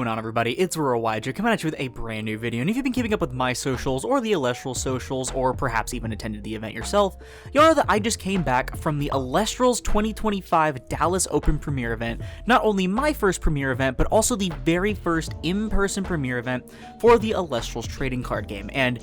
going on, everybody? It's Royjo coming at you with a brand new video, and if you've been keeping up with my socials or the Elestrals socials, or perhaps even attended the event yourself, you'll know that I just came back from the Elestrals 2025 Dallas Open Premiere event. Not only my first premiere event, but also the very first in-person premiere event for the Elestrals trading card game. And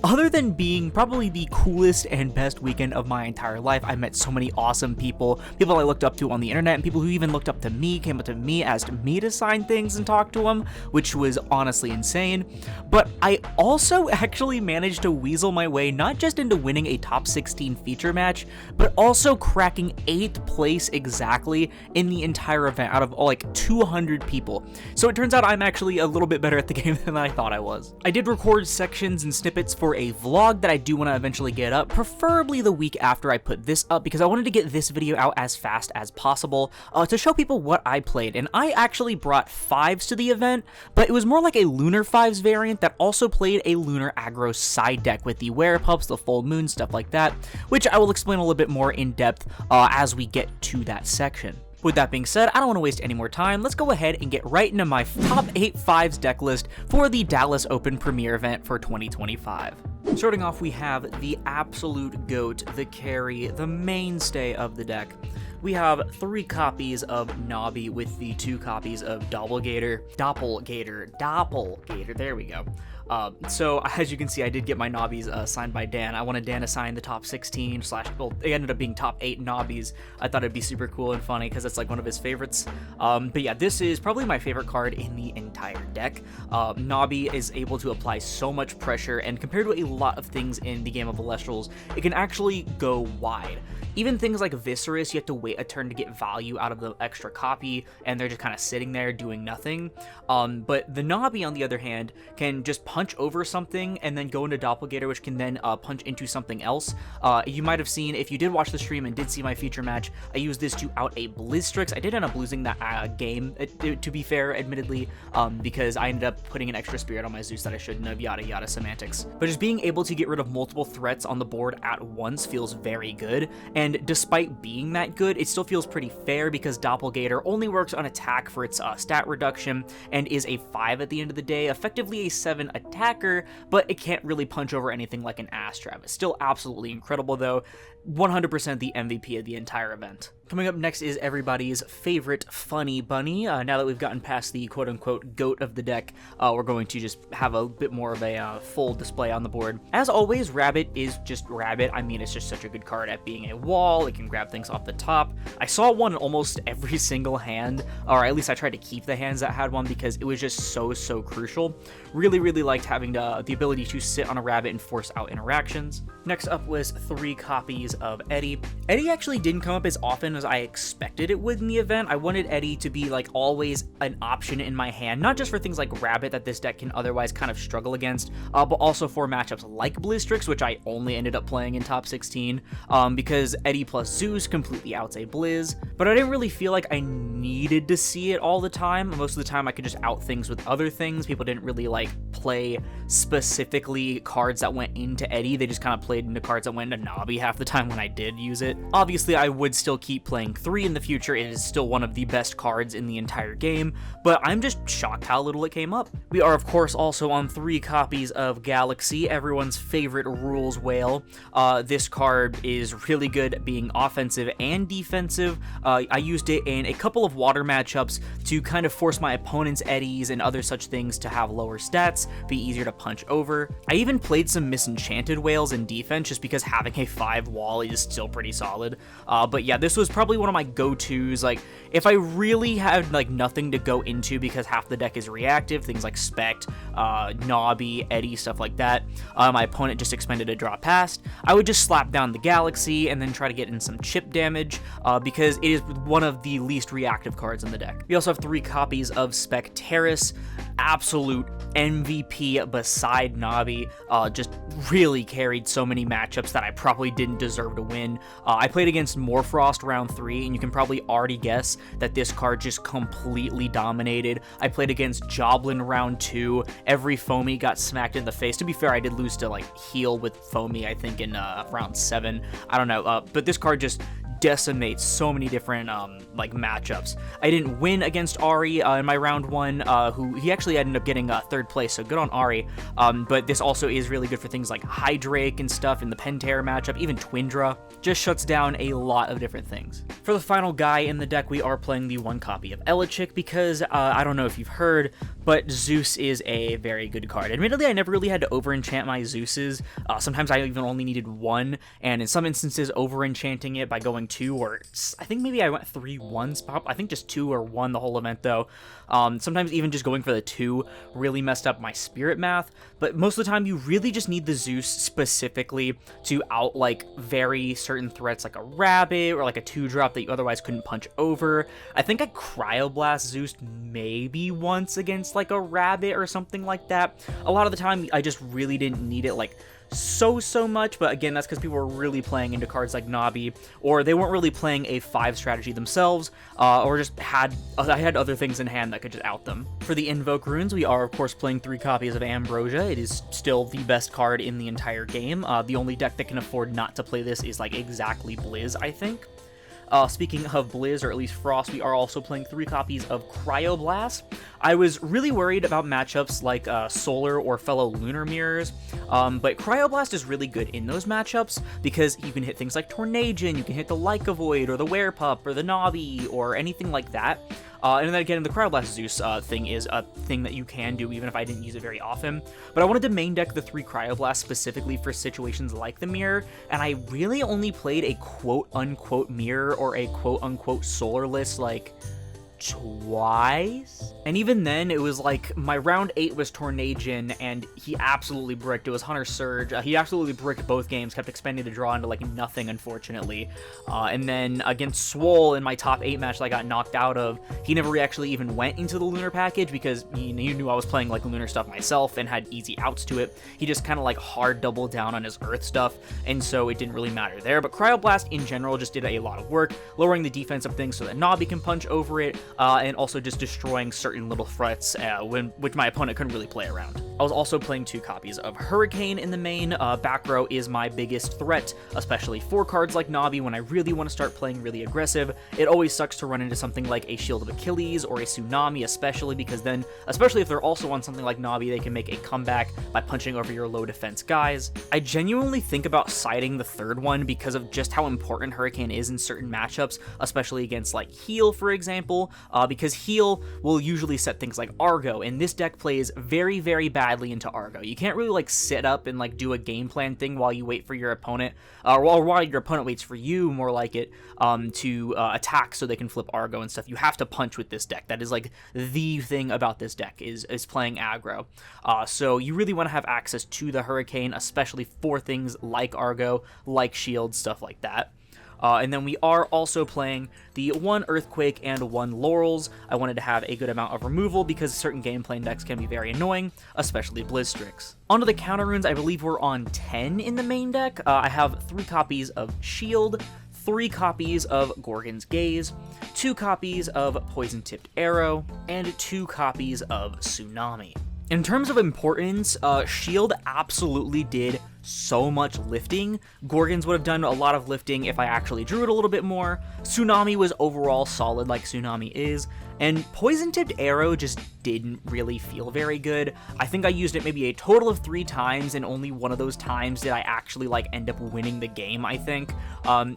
other than being probably the coolest and best weekend of my entire life, I met so many awesome people I looked up to on the internet, and people who even looked up to me, came up to me, asked me to sign things and talk to them, which was honestly insane. But I also actually managed to weasel my way not just into winning a top 16 feature match, but also cracking 8th place exactly in the entire event out of like 200 people. So it turns out I'm actually a little bit better at the game than I thought I was. I did record sections and snippets for a vlog that I do want to eventually get up, preferably the week after I put this up, because I wanted to get this video out as fast as possible to show people what I played. And I actually brought 5s to the event, but it was more like a Lunar 5s variant that also played a Lunar Aggro side deck with the Werepups, the Full Moon, stuff like that, which I will explain a little bit more in depth as we get to that section. With that being said, I don't want to waste any more time. Let's go ahead and get right into my top 8 5s deck list for the Dallas Open Premiere event for 2025. Starting off, we have the absolute GOAT, the carry, the mainstay of the deck. We have 3 copies of Nobby with the 2 copies of Doppelgator, there we go. So as you can see, I did get my Nobbies signed by Dan. I wanted Dan to sign the top 16 / well, it ended up being top 8 Nobbies. I thought it'd be super cool and funny because it's like one of his favorites. But yeah, this is probably my favorite card in the entire deck. Nobby is able to apply so much pressure, and compared to a lot of things in the game of Elestrals, it can actually go wide. Even things like Viscerous, you have to wait a turn to get value out of the extra copy, and they're just kind of sitting there doing nothing. But the Nobby, on the other hand, can just punch over something and then go into Doppelgator, which can then punch into something else. You might have seen, if you did watch the stream and did see my feature match, I used this to out a Blizzstrix. I did end up losing that game, to be fair, admittedly, because I ended up putting an extra spirit on my Zeus that I shouldn't have, yada yada semantics. But just being able to get rid of multiple threats on the board at once feels very good. And despite being that good, it still feels pretty fair because Doppelgator only works on attack for its stat reduction and is a 5 at the end of the day, effectively a 7 attacker, but it can't really punch over anything like an Astrap. It's still absolutely incredible though, 100% the MVP of the entire event. Coming up next is everybody's favorite Funny Bunny. Now that we've gotten past the quote-unquote GOAT of the deck, we're going to just have a bit more of a full display on the board. As always, Rabbit is just Rabbit. I mean, it's just such a good card at being a wall. It can grab things off the top. I saw one in almost every single hand, or at least I tried to keep the hands that had one because it was just so crucial. Really liked having the ability to sit on a Rabbit and force out interactions. Next up was 3 copies of Eddie. Eddie actually didn't come up as often as I expected it would in the event. I wanted Eddie to be like always an option in my hand, not just for things like Rabbit that this deck can otherwise kind of struggle against, but also for matchups like Blizzstrix, which I only ended up playing in top 16, because Eddie plus Zeus completely outs a Blizz, but I didn't really feel like I needed to see it all the time. Most of the time I could just out things with other things. People didn't really like play specifically cards that went into Eddie. They just kind of played into cards that went into Nobby half the time when I did use it. Obviously, I would still keep playing 3 in the future. It is still one of the best cards in the entire game, but I'm just shocked how little it came up. We are, of course, also on 3 copies of Galaxy, everyone's favorite rules whale. This card is really good at being offensive and defensive. I used it in a couple of water matchups to kind of force my opponent's Eddies and other such things to have lower stats, be easier to punch over. I even played some Misenchanted Whales in defense just because having a 5 wall is still pretty solid. But yeah, this was probably one of my go-tos. Like, if I really had like nothing to go into because half the deck is reactive, things like Spect, Nobby, Eddie, stuff like that, my opponent just expended a draw past, I would just slap down the Galaxy and then try to get in some chip damage, because it is one of the least reactive cards in the deck. We also have 3 copies of Spectaris, absolute MVP beside Nobby, just really carried so many matchups that I probably didn't deserve to win. I played against Morfrost round 3, and you can probably already guess that this card just completely dominated. I played against Joblin round 2, every Foamy got smacked in the face. To be fair, I did lose to like heal with Foamy, I think in round 7, I don't know, but this card just decimates so many different like matchups. I didn't win against Ari in my round 1, who he actually ended up getting 3rd place, so good on Ari. But this also is really good for things like Hydrake and stuff in the Pentair matchup, even Twindra. Just shuts down a lot of different things. For the final guy in the deck, we are playing the 1 copy of Elechick because I don't know if you've heard, but Zeus is a very good card. Admittedly, I never really had to over-enchant my Zeuses. Sometimes I even only needed 1, and in some instances, over-enchanting it by going 2, or I think maybe I went 3 once. I think just 2 or 1 the whole event, though. Sometimes even just going for the 2 really messed up my spirit math, but most of the time you really just need the Zeus specifically to out like very certain threats like a rabbit or like a 2-drop that you otherwise couldn't punch over. I think I Cryoblast Zeus maybe once against like a rabbit or something like that. A lot of the time I just really didn't need it like so much, but again, that's because people were really playing into cards like Nabi, or they weren't really playing a 5 strategy themselves, or just I had other things in hand that could just out them. For the Invoke runes, we are of course playing 3 copies of Ambrosia. It is still the best card in the entire game. The only deck that can afford not to play this is like exactly Blizz, I think. Speaking of Blizz, or at least Frost, we are also playing 3 copies of Cryoblast. I was really worried about matchups like Solar or fellow Lunar mirrors, but Cryoblast is really good in those matchups because you can hit things like Tornadin, you can hit the Leica Void, or the Werepup, or the Navi, or anything like that. And then again, the Cryoblast Zeus thing is a thing that you can do even if I didn't use it very often. But I wanted to main deck the 3 Cryoblasts specifically for situations like the mirror, and I really only played a quote-unquote mirror or a quote-unquote solar list like twice, and even then it was like my round 8 was Tornadin and he absolutely bricked. It was Hunter Surge. He absolutely bricked both games, kept expending the draw into like nothing, unfortunately. And then against Swole in my top 8 match that I got knocked out of, he never actually even went into the Lunar package because he knew I was playing like Lunar stuff myself and had easy outs to it. He just kind of like hard doubled down on his Earth stuff, and so it didn't really matter there. But Cryoblast in general just did a lot of work, lowering the defense of things so that Nabi can punch over it, and also just destroying certain little threats which my opponent couldn't really play around. I was also playing 2 copies of Hurricane in the main. Back row is my biggest threat, especially for cards like Nabi when I really want to start playing really aggressive. It always sucks to run into something like a Shield of Achilles or a Tsunami, especially because then, especially if they're also on something like Nabi, they can make a comeback by punching over your low defense guys. I genuinely think about siding the 3rd one because of just how important Hurricane is in certain matchups, especially against like Heal, for example, because Heal will usually set things like Argo, and this deck plays very, very badly into Argo. You can't really like sit up and like do a game plan thing while you wait for your opponent, or while your opponent waits for you, more like it, to attack so they can flip Argo and stuff. You have to punch with this deck. That is like the thing about this deck is playing aggro. So you really want to have access to the Hurricane, especially for things like Argo, like Shield, stuff like that. And then we are also playing the 1 Earthquake and 1 Laurels. I wanted to have a good amount of removal because certain game plan decks can be very annoying, especially Blizzstrix. Onto the counter runes, I believe we're on 10 in the main deck. I have 3 copies of Shield, 3 copies of Gorgon's Gaze, 2 copies of Poison Tipped Arrow, and 2 copies of Tsunami. In terms of importance, Shield absolutely did so much lifting. Gorgons would have done a lot of lifting if I actually drew it a little bit more. Tsunami was overall solid like Tsunami is, and Poison Tipped Arrow just didn't really feel very good. I think I used it maybe a total of 3 times, and only one of those times did I actually like end up winning the game, I think.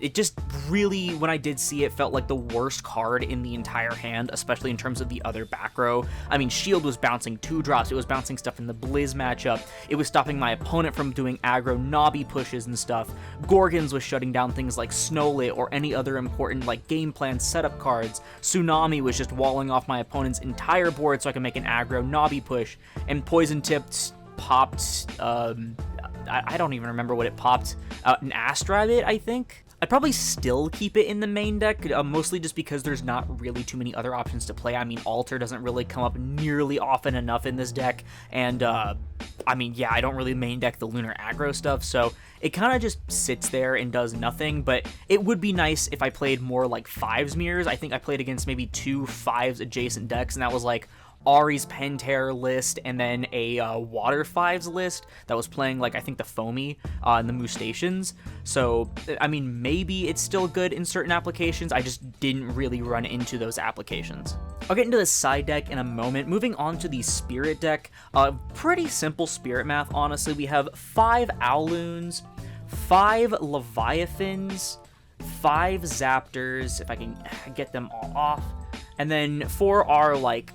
It just really, when I did see it, felt like the worst card in the entire hand, especially in terms of the other back row. I mean, Shield was bouncing 2-drops, it was bouncing stuff in the Blizz matchup, it was stopping my opponent from doing aggro Nabi pushes and stuff. Gorgons was shutting down things like Snowlit or any other important like game plan setup cards. Tsunami was just walling off my opponent's entire board so I can make an aggro Nabi push. And Poison Tipped popped, I don't even remember what it popped, an Astrabbit, I think? I'd probably still keep it in the main deck, mostly just because there's not really too many other options to play. I mean, Alter doesn't really come up nearly often enough in this deck, and I mean, yeah, I don't really main deck the Lunar aggro stuff, so it kind of just sits there and does nothing. But it would be nice if I played more like 5s mirrors. I think I played against maybe 2 5s adjacent decks, and that was like Ari's Pentear list, and then a Water Fives list that was playing, like, I think the Foamy and the Moustations. So, I mean, maybe it's still good in certain applications. I just didn't really run into those applications. I'll get into the side deck in a moment. Moving on to the Spirit deck, pretty simple Spirit math, honestly. We have 5 Owloons, 5 Leviathans, 5 Zaptors, if I can get them all off. And then for our, like,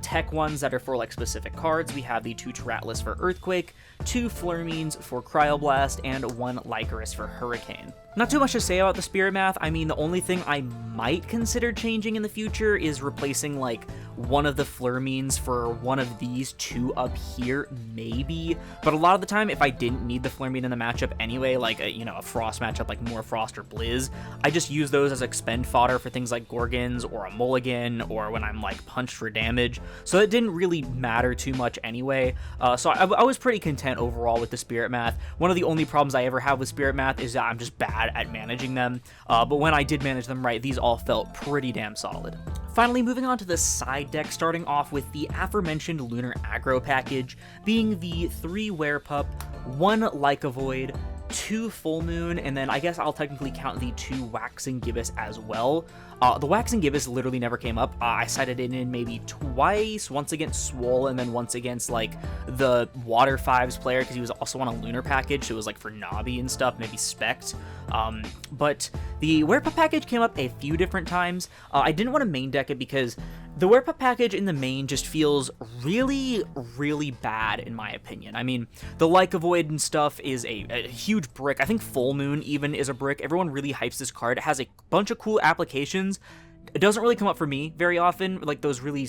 tech ones that are for, like, specific cards, we have the 2 Terratlas for Earthquake, 2 Flurmeans for Cryoblast, and 1 Lycoris for Hurricane. Not too much to say about the Spirit Math. I mean, the only thing I might consider changing in the future is replacing, like, one of the Flurmeans for one of these 2 up here, maybe. But a lot of the time, if I didn't need the Flurmean in the matchup anyway, like, a Frost matchup like More Frost or Blizz, I just use those as expend fodder for things like Gorgons or a Mulligan, or when I'm, like, punched for damage. So it didn't really matter too much anyway. So I was pretty content overall with the Spirit Math. One of the only problems I ever have with Spirit Math is that I'm just bad at managing them, but when I did manage them right, these all felt pretty damn solid. Finally, moving on to the side deck, starting off with the aforementioned Lunar Aggro package, being the 3 Werepup, 1 Lycavoid, 2 Full Moon, and then I guess I'll technically count the 2 Waxing Gibbous as well. The Waxing Gibbous literally never came up. I sided it in maybe twice, once against Swole, and then once against, like, the Water Fives player, because he was also on a Lunar package, so it was, like, for Nobby and stuff, maybe Spect. But the Werepup package came up a few different times. I didn't want to main deck it because the Werepup package in the main just feels really, really bad, in my opinion. I mean, the Lycavoid and stuff is a huge brick. I think Full Moon even is a brick. Everyone really hypes this card. It has a bunch of cool applications. It doesn't really come up for me very often, like those really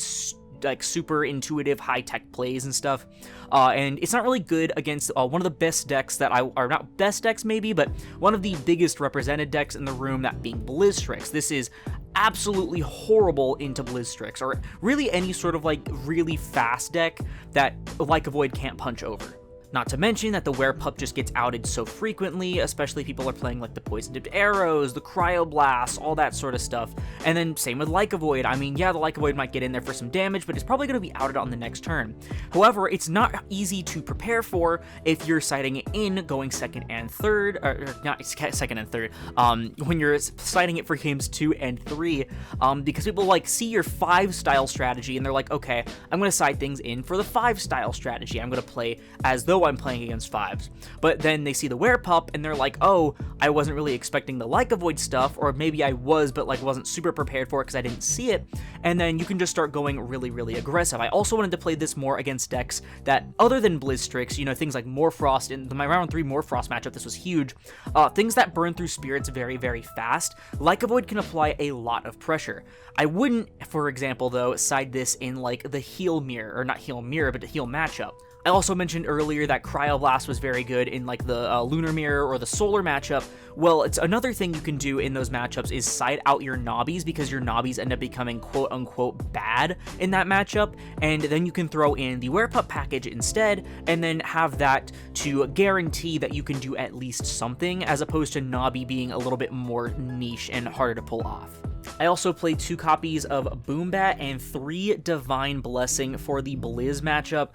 like super intuitive high-tech plays and stuff, and it's not really good against one of the best decks that or not best decks maybe, but one of the biggest represented decks in the room, that being Blizzstrix. This is absolutely horrible into Blizzstrix, or really any sort of, like, really fast deck that Lycavoid can't punch over. Not to mention that the Werepup just gets outed so frequently, especially if people are playing, like, the Poison-Tipped Arrows, the Cryoblasts, all that sort of stuff. And then same with Lycavoid. I mean, yeah, the Lycavoid might get in there for some damage, but it's probably going to be outed on the next turn. However, it's not easy to prepare for if you're siding it in, going second and third, or not second and third, when you're siding it for games 2 and 3, because people, like, see your 5-style strategy, and they're like, okay, I'm going to side things in for the 5-style strategy. I'm going to play as though I'm playing against 5s. But then they see the Werepup and they're like, oh, I wasn't really expecting the Lycavoid stuff, or maybe I was, but, like, wasn't super prepared for it because I didn't see it. And then you can just start going really, really aggressive. I also wanted to play this more against decks that, other than Blizzstrix, things like Morfrost. In my round 3 Morfrost matchup, this was huge. Things that burn through spirits very, very fast. Lycavoid can apply a lot of pressure. I wouldn't, for example, though, side this in, like, the heal mirror, or not heal mirror, but the heal matchup. I also mentioned earlier that Cryoblast was very good in, like, the Lunar Mirror or the Solar matchup. Well, it's another thing you can do in those matchups is side out your Nobbies, because your Nobbies end up becoming quote-unquote bad in that matchup, and then you can throw in the Werepup package instead, and then have that to guarantee that you can do at least something, as opposed to Nobby being a little bit more niche and harder to pull off. I also played 2 copies of Boombat and 3 Divine Blessing for the Blizz matchup.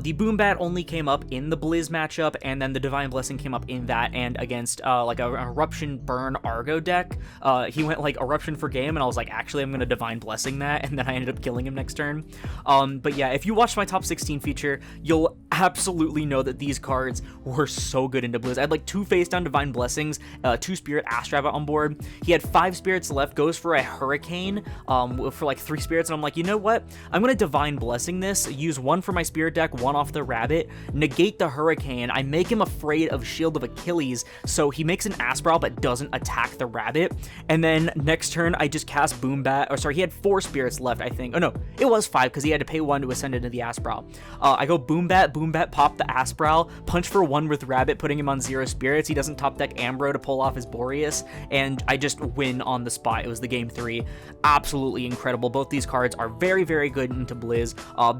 The Boombat only came up in the Blizz matchup, and then the Divine Blessing came up in that and against like an Eruption Burn Argo deck. He went, like, Eruption for game, and I was like, actually, I'm going to Divine Blessing that, and then I ended up killing him next turn. But yeah, if you watched my top 16 feature, you'll absolutely know that these cards were so good into Blizz. I had, like, 2 face down Divine Blessings, 2 Spirit Astrava on board. He had 5 spirits left, goes for a Hurricane for, like, 3 spirits, and I'm like, you know what? I'm going to Divine Blessing this, use 1 for my Spirit deck, 1 off the Rabbit, negate the Hurricane. I make him afraid of Shield of Achilles, so he makes an Aspral but doesn't attack the Rabbit, and then next turn I just cast Boombat, or sorry, he had 4 spirits left, I think. Oh no, it was 5 because he had to pay 1 to ascend into the Aspral. I go Boombat, pop the Aspral, punch for 1 with Rabbit, putting him on 0 spirits. He doesn't top deck Ambro to pull off his Boreas, and I just win on the spot. It was the game 3. Absolutely incredible. Both these cards are very, very good into Blizz.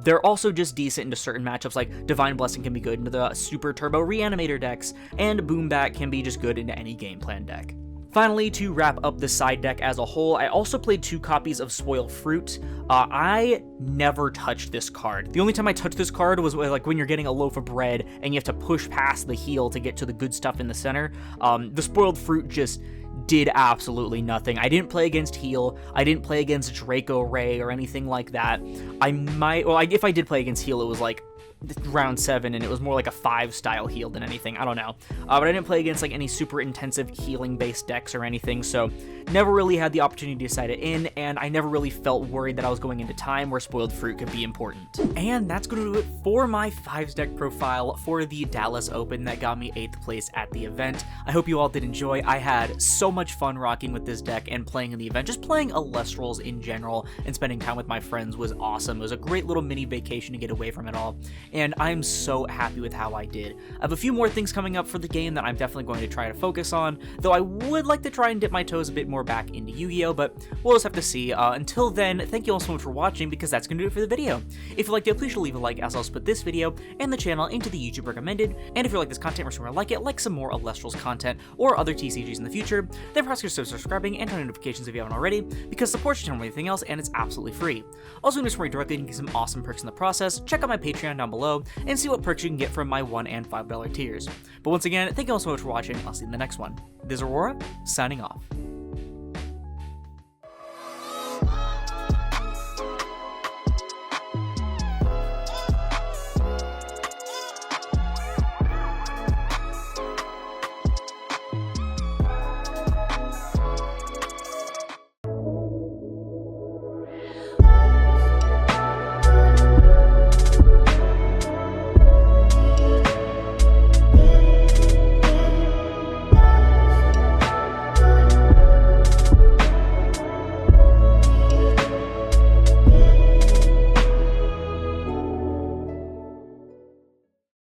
They're also just decent into certain matchups, like Divine Blessing can be good into the Super Turbo Reanimator decks, and Boombat can be just good into any game plan deck. Finally, to wrap up the side deck as a whole, I also played 2 copies of Spoiled Fruit. I never touched this card. The only time I touched this card was like when you're getting a loaf of bread and you have to push past the heel to get to the good stuff in the center. The Spoiled Fruit just did absolutely nothing. I didn't play against heel. I didn't play against Draco Ray or anything like that. If I did play against heel, it was like round 7 and it was more like a 5 style heal than anything. I don't know. But I didn't play against like any super intensive healing based decks or anything, so never really had the opportunity to decide it in, and I never really felt worried that I was going into time where Spoiled Fruit could be important. And that's going to do it for my 5s deck profile for the Dallas Open that got me 8th place at the event. I hope you all did enjoy. I had so much fun rocking with this deck and playing in the event. Just playing Elestrals in general and spending time with my friends was awesome. It was a great little mini vacation to get away from it all, and I'm so happy with how I did. I have a few more things coming up for the game that I'm definitely going to try to focus on, though I would like to try and dip my toes a bit more back into Yu-Gi-Oh, but we'll just have to see. Until then, thank you all so much for watching, because that's going to do it for the video. If you liked it, please leave a like, as I'll split this video and the channel into the YouTube recommended, and if you like this content or somewhere like it, like some more Elestrals content or other TCGs in the future, then perhaps consider subscribing and turn on notifications if you haven't already, because support your channel more than anything else, and it's absolutely free. Also, to support me directly and get some awesome perks in the process, check out my Patreon down below and see what perks you can get from my $1 and $5 tiers. But once again, thank you all so much for watching. I'll see you in the next one. This is Aurora, signing off.